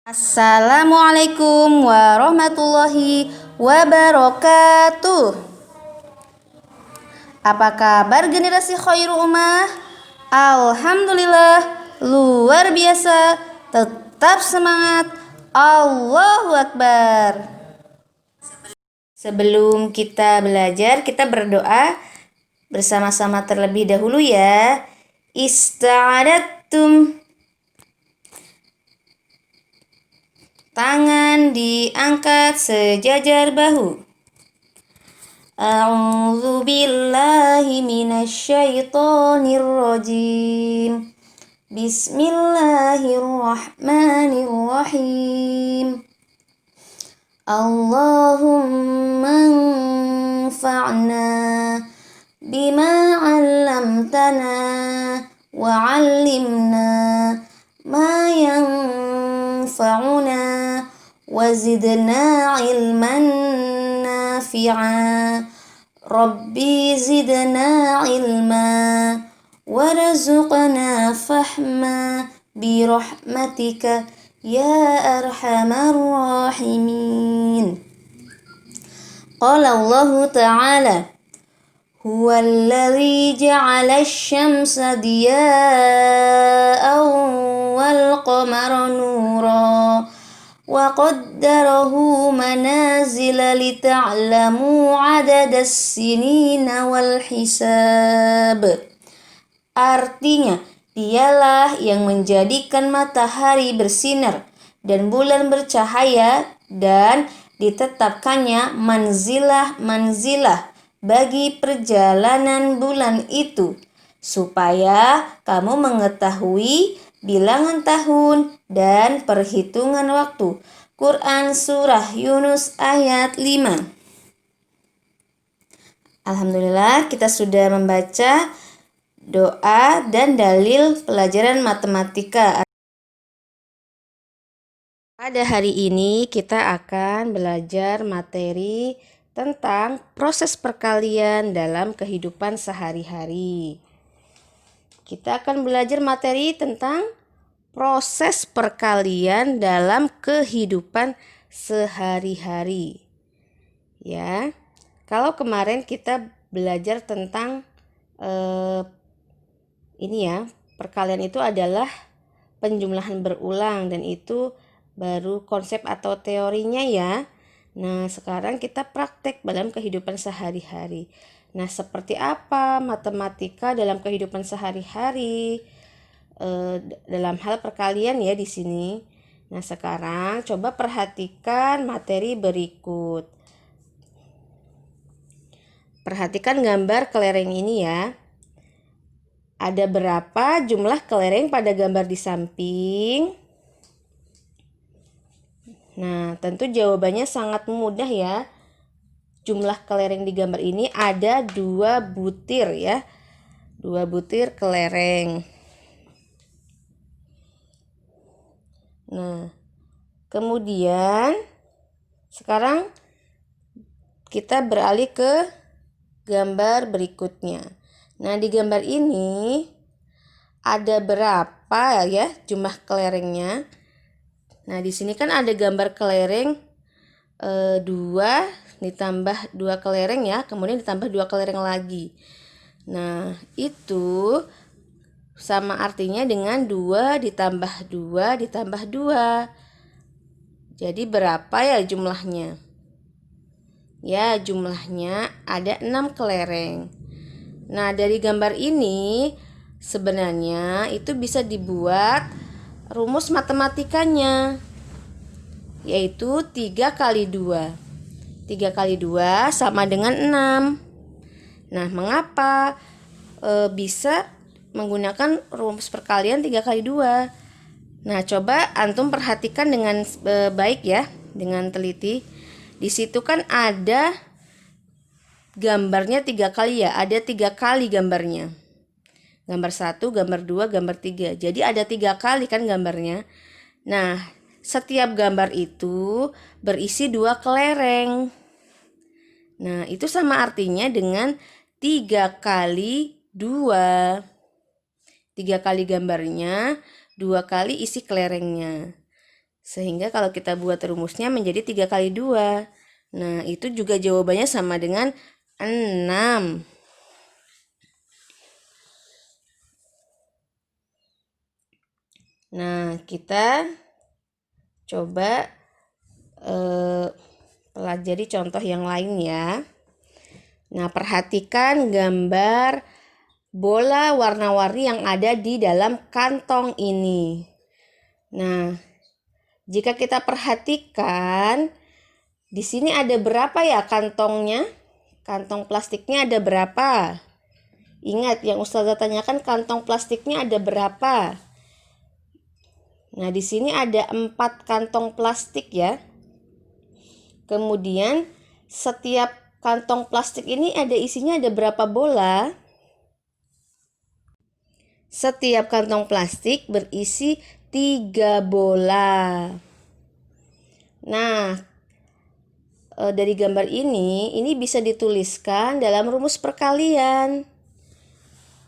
Assalamualaikum warahmatullahi wabarakatuh. Apa kabar generasi Khairul Ummah? Alhamdulillah, luar biasa. Tetap semangat. Allahu Akbar. Sebelum kita belajar, kita berdoa bersama-sama terlebih dahulu ya. Ista'adattum. Tangan diangkat sejajar bahu. A'udzu billahi minasyaitonir rajim. Bismillahirrahmanirrahim. Allahumma anfa'na bima 'allamtana wa 'allimna ma yanfa'una وزدنا علما نافعا ربي زدنا علما وارزقنا فهما برحمتك يا أرحم الراحمين. قال الله تعالى هو الذي جعل الشمس ضياء والقمر نورا وقدره منازل لتعلموا عدد السنين والحساب. Artinya, dialah yang menjadikan matahari bersinar dan bulan bercahaya dan ditetapkannya manzilah-manzilah bagi perjalanan bulan itu, supaya kamu mengetahui bilangan tahun dan perhitungan waktu. Quran Surah Yunus ayat 5. Alhamdulillah, kita sudah membaca doa dan dalil pelajaran matematika. Pada hari ini kita akan belajar materi tentang proses perkalian dalam kehidupan sehari-hari. Kita akan belajar materi tentang proses perkalian dalam kehidupan sehari-hari. Ya, kalau kemarin kita belajar tentang perkalian itu adalah penjumlahan berulang dan itu baru konsep atau teorinya ya. Nah, sekarang kita praktek dalam kehidupan sehari-hari. Nah, seperti apa matematika dalam kehidupan sehari-hari dalam hal perkalian ya di sini. Nah, sekarang coba perhatikan materi berikut. Perhatikan gambar kelereng ini ya. Ada berapa jumlah kelereng pada gambar di samping? Nah, tentu jawabannya sangat mudah ya. Jumlah kelereng di gambar ini ada 2 butir ya. 2 butir kelereng. Nah, kemudian sekarang kita beralih ke gambar berikutnya. Nah, di gambar ini ada berapa ya jumlah kelerengnya? Nah, di sini kan ada gambar kelereng 2 ditambah 2 kelereng ya, kemudian ditambah 2 kelereng lagi. Nah, itu sama artinya dengan 2 ditambah 2 ditambah 2. Jadi berapa ya jumlahnya? Ya, jumlahnya ada 6 kelereng. Nah, dari gambar ini sebenarnya itu bisa dibuat rumus matematikanya, yaitu 3 kali 2. 3 kali 2 sama dengan 6. Nah, mengapa bisa menggunakan rumus perkalian 3 kali 2? Nah, coba antum perhatikan dengan baik ya, dengan teliti. Di situ kan ada gambarnya 3 kali ya, ada 3 kali gambarnya. Gambar 1, gambar 2, gambar 3. Jadi ada 3 kali kan gambarnya. Nah, setiap gambar itu berisi 2 kelereng. Nah, itu sama artinya dengan 3 kali 2. 3 kali gambarnya, 2 kali isi kelerengnya. Sehingga kalau kita buat rumusnya menjadi 3 kali 2. Nah, itu juga jawabannya sama dengan 6. Nah, kita coba pelajari contoh yang lain ya. Nah, perhatikan gambar bola warna-warni yang ada di dalam kantong ini. Nah, jika kita perhatikan, di sini ada berapa ya kantongnya? Kantong plastiknya ada berapa? Ingat, yang Ustazah tanyakan kantong plastiknya ada berapa? Nah, di sini ada 4 kantong plastik ya. Kemudian, setiap kantong plastik ini isinya ada berapa bola? Setiap kantong plastik berisi 3 bola. Nah, dari gambar ini bisa dituliskan dalam rumus perkalian.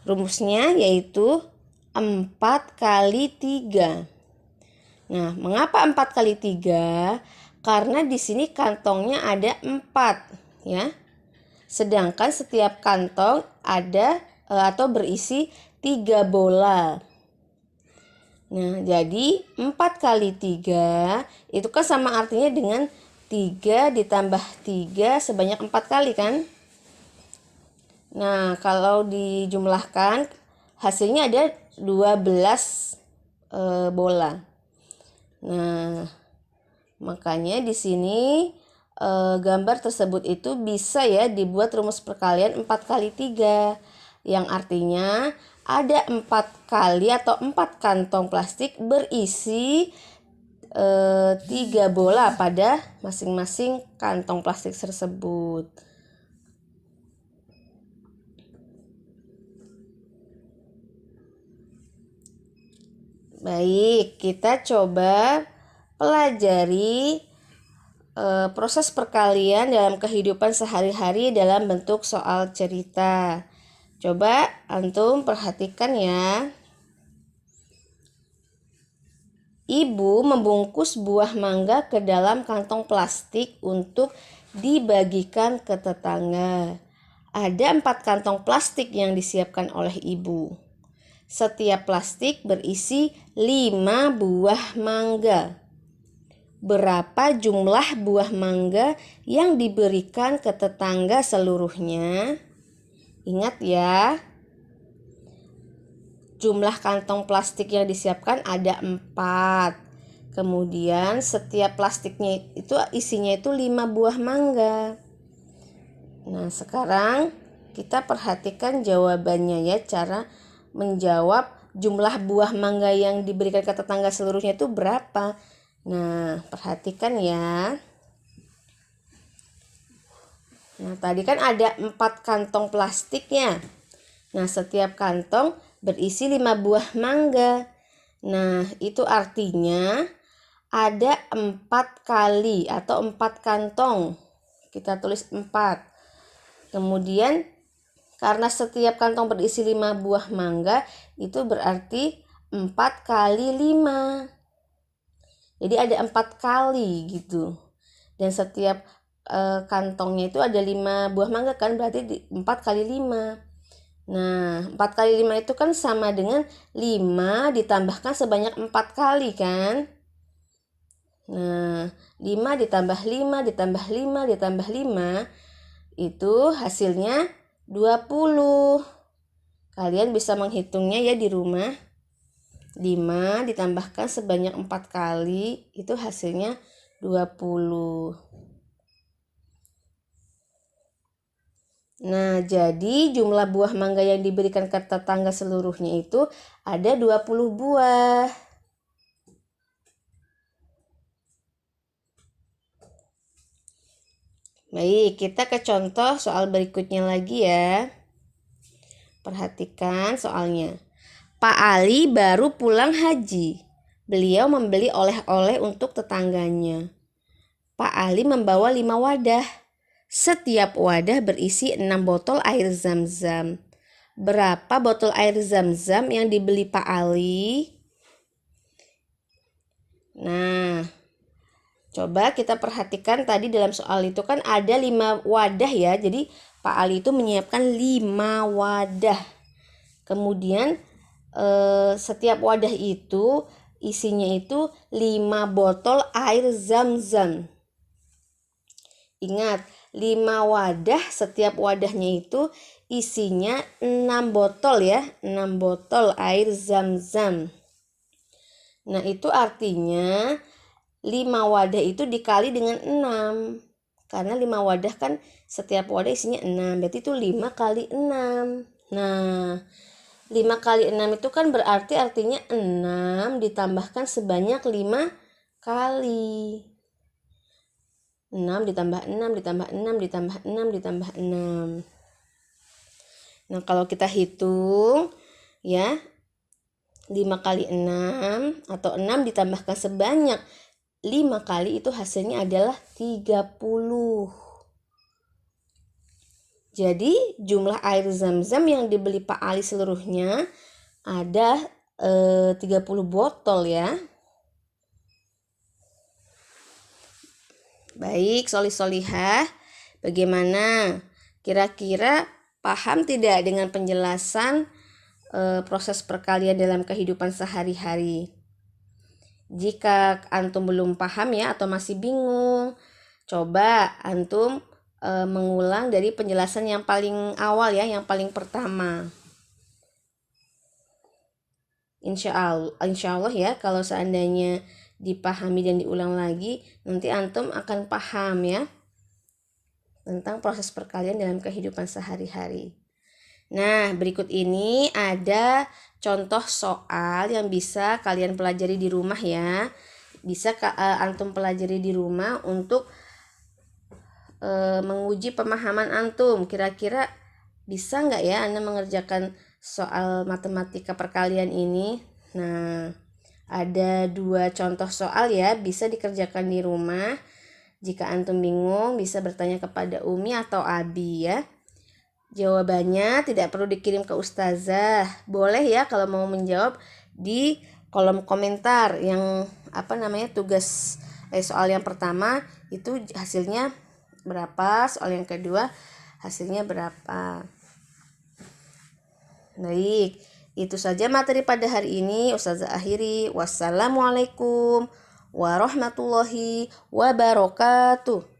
Rumusnya yaitu 4 kali 3. Nah, mengapa 4 kali 3? Karena di sini kantongnya ada 4 ya. Sedangkan setiap kantong ada atau berisi 3 bola. Nah, jadi 4 kali 3 itu kan sama artinya dengan 3 ditambah 3 sebanyak 4 kali kan? Nah, kalau dijumlahkan hasilnya ada 12 bola. Nah, makanya di sini gambar tersebut itu bisa ya dibuat rumus perkalian 4 kali 3. Yang artinya ada 4 kali atau 4 kantong plastik berisi 3 bola pada masing-masing kantong plastik tersebut. Baik, kita coba pelajari proses perkalian dalam kehidupan sehari-hari dalam bentuk soal cerita. Coba antum perhatikan ya. Ibu membungkus buah mangga ke dalam kantong plastik untuk dibagikan ke tetangga. Ada 4 kantong plastik yang disiapkan oleh ibu. Setiap plastik berisi 5 buah mangga. Berapa jumlah buah mangga yang diberikan ke tetangga seluruhnya? Ingat ya, jumlah kantong plastik yang disiapkan ada 4. Kemudian setiap plastiknya itu isinya itu 5 buah mangga. Nah, sekarang kita perhatikan jawabannya ya, cara menjawab jumlah buah mangga yang diberikan ke tetangga seluruhnya itu berapa. Nah, perhatikan ya. Nah, tadi kan ada 4 kantong plastiknya. Nah, setiap kantong berisi 5 buah mangga. Nah, itu artinya ada 4 kali atau 4 kantong. Kita tulis 4. Kemudian karena setiap kantong berisi 5 buah mangga, itu berarti 4 kali 5. Jadi ada 4 kali gitu. Dan setiap kantongnya itu ada 5 buah mangga kan, berarti 4 kali 5. Nah, 4 kali 5 itu kan sama dengan 5 ditambahkan sebanyak 4 kali kan. Nah, 5 ditambah 5 ditambah 5 ditambah 5 itu hasilnya 20. Kalian bisa menghitungnya ya di rumah. 5 ditambahkan sebanyak 4 kali itu hasilnya 20. Nah, jadi jumlah buah mangga yang diberikan ke tetangga seluruhnya itu ada 20 buah. Baik, kita ke contoh soal berikutnya lagi ya. Perhatikan soalnya. Pak Ali baru pulang haji. Beliau membeli oleh-oleh untuk tetangganya. Pak Ali membawa 5 wadah. Setiap wadah berisi 6 botol air zam-zam. Berapa botol air zam-zam yang dibeli Pak Ali? Nah, coba kita perhatikan tadi dalam soal itu kan ada 5 wadah ya. Jadi Pak Ali itu menyiapkan 5 wadah. Kemudian setiap wadah itu isinya itu 5 botol air zam-zam. Ingat, 5 wadah, setiap wadahnya itu isinya 6 botol ya, 6 botol air zam-zam. Nah, itu artinya 5 wadah itu dikali dengan 6. Karena 5 wadah kan setiap wadah isinya 6, berarti itu 5 kali 6. Nah, 5 kali 6 itu kan berarti artinya 6 ditambahkan sebanyak 5 kali. 6 ditambah 6 ditambah 6 ditambah 6 ditambah 6. Nah, kalau kita hitung ya, 5 kali 6 atau 6 ditambahkan sebanyak 5 kali itu hasilnya adalah 30. Jadi jumlah air zam-zam yang dibeli Pak Ali seluruhnya ada 30 botol ya. Baik, solih-solihah, bagaimana? Kira-kira paham tidak dengan penjelasan proses perkalian dalam kehidupan sehari-hari? Jika antum belum paham ya atau masih bingung, coba antum mengulang dari penjelasan yang paling awal ya, yang paling pertama. Insya Allah ya, kalau seandainya dipahami dan diulang lagi, nanti antum akan paham ya tentang proses perkalian dalam kehidupan sehari-hari. Nah, berikut ini ada contoh soal yang bisa kalian pelajari di rumah ya. Bisa antum pelajari di rumah untuk menguji pemahaman antum. Kira-kira bisa nggak ya Anda mengerjakan soal matematika perkalian ini? Nah, ada 2 contoh soal ya, bisa dikerjakan di rumah. Jika antum bingung, bisa bertanya kepada Umi atau Abi ya. Jawabannya tidak perlu dikirim ke ustazah. Boleh ya kalau mau menjawab di kolom komentar yang tugas soal yang pertama itu hasilnya berapa, soal yang kedua hasilnya berapa. Baik, itu saja materi pada hari ini. Ustazah akhiri. Wassalamualaikum warahmatullahi wabarakatuh.